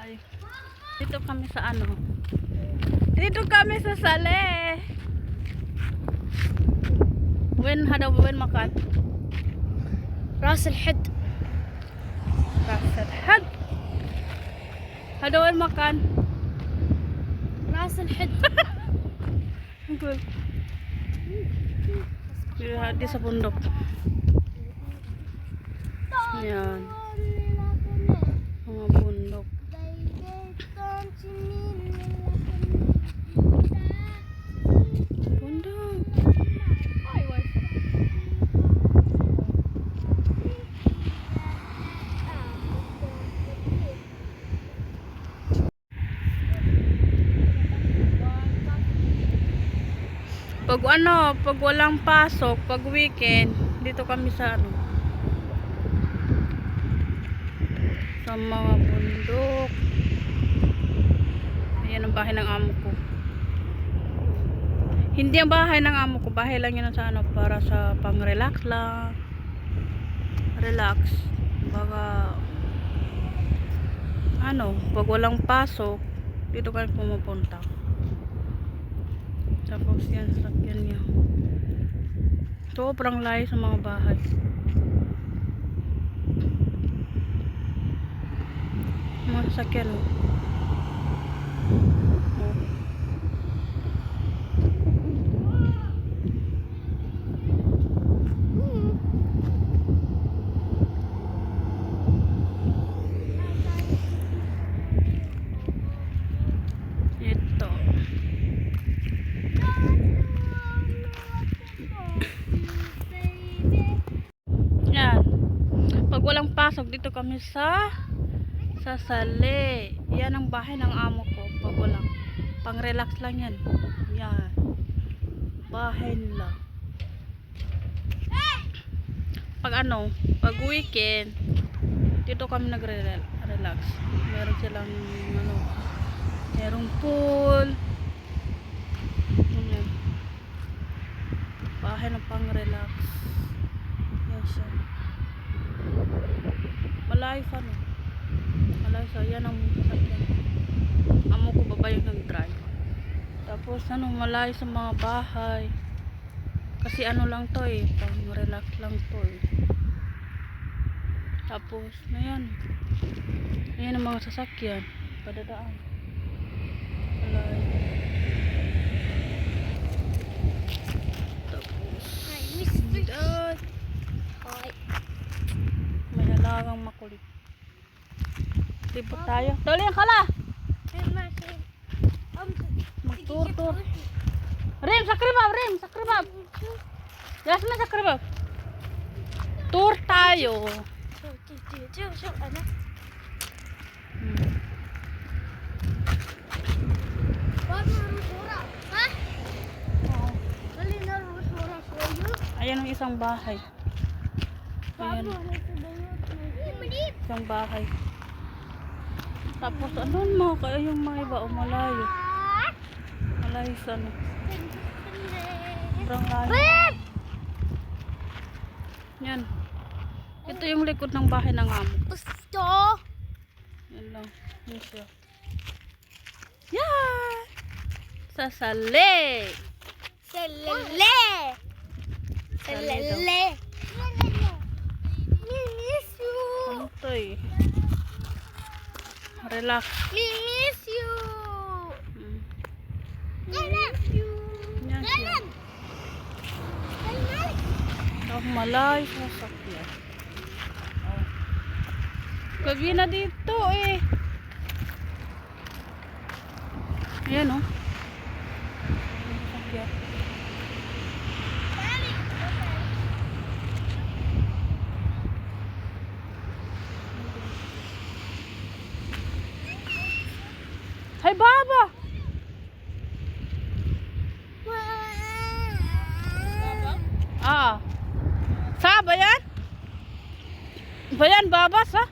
Ay, dito kami sa ano? Dito kami sa Sale. Wen makan? راس الحد. راس الحد. هذا وين makan? راس الحد. Good. Di sa bundok. Ayan. Mga bundok. Bundok. Pag walang pasok, pag weekend, dito kami sa ano, sa mga bundok. Ayan ang bahay ng amo ko. Hindi ang bahay ng amo ko, bahay lang yun sa ano, para sa pang-relax lang. Relax. Baga, ano, pag walang pasok, dito kami pumupunta. Tapos yan, sasakyan niya. Sobrang layo sa mga bahay. Mga sasakyan, oh. Ito. Yan. Pag walang pasok, dito kami sa Sale. Yan ang bahay ng amo ko. Pag walang, pang-relax lang yan. Yan. Bahay nila. Pag ano, pag weekend, dito kami nagre-relax. Meron silang ano, merong pool. Yan. Bahay ng pang-relax. Yan siya. Malayo pa, no? Malayo sa yan ang sasakyan. Amo ko baba yung nag-drive. Tapos ano, malayo sa mga bahay. Kasi ano lang to eh, pang-relax lang to eh. Tapos, ayan. Ayan ang mga sasakyan. Padadaan. Malayo. Tapos, dad. May halagang makulit. Libot tayo. Dali ang kala! Magtur-tur. Rim, sakribab! Rim, sakribab! Jasmine, sakribab! Tour tayo. Ayan ang isang bahay. Ayan. Isang bahay. Tapos ano mo, kaya yung mga iba o malayo. Malayo sa ano. Sobrang layo. Yan. Ito yung likod ng bahay ng amo. Yan lang. Yan siya. Yan! Sa Sale! Selele. Selele. Miss you. Ano to eh? Relax. Miss you. Miss you. Yan siya. Oh, malayo sa sakyan. Oh. Gabi na dito eh. Ayan oh. Sakyan. Hay baba. Ah. Sa bayan? Bayan babas ha?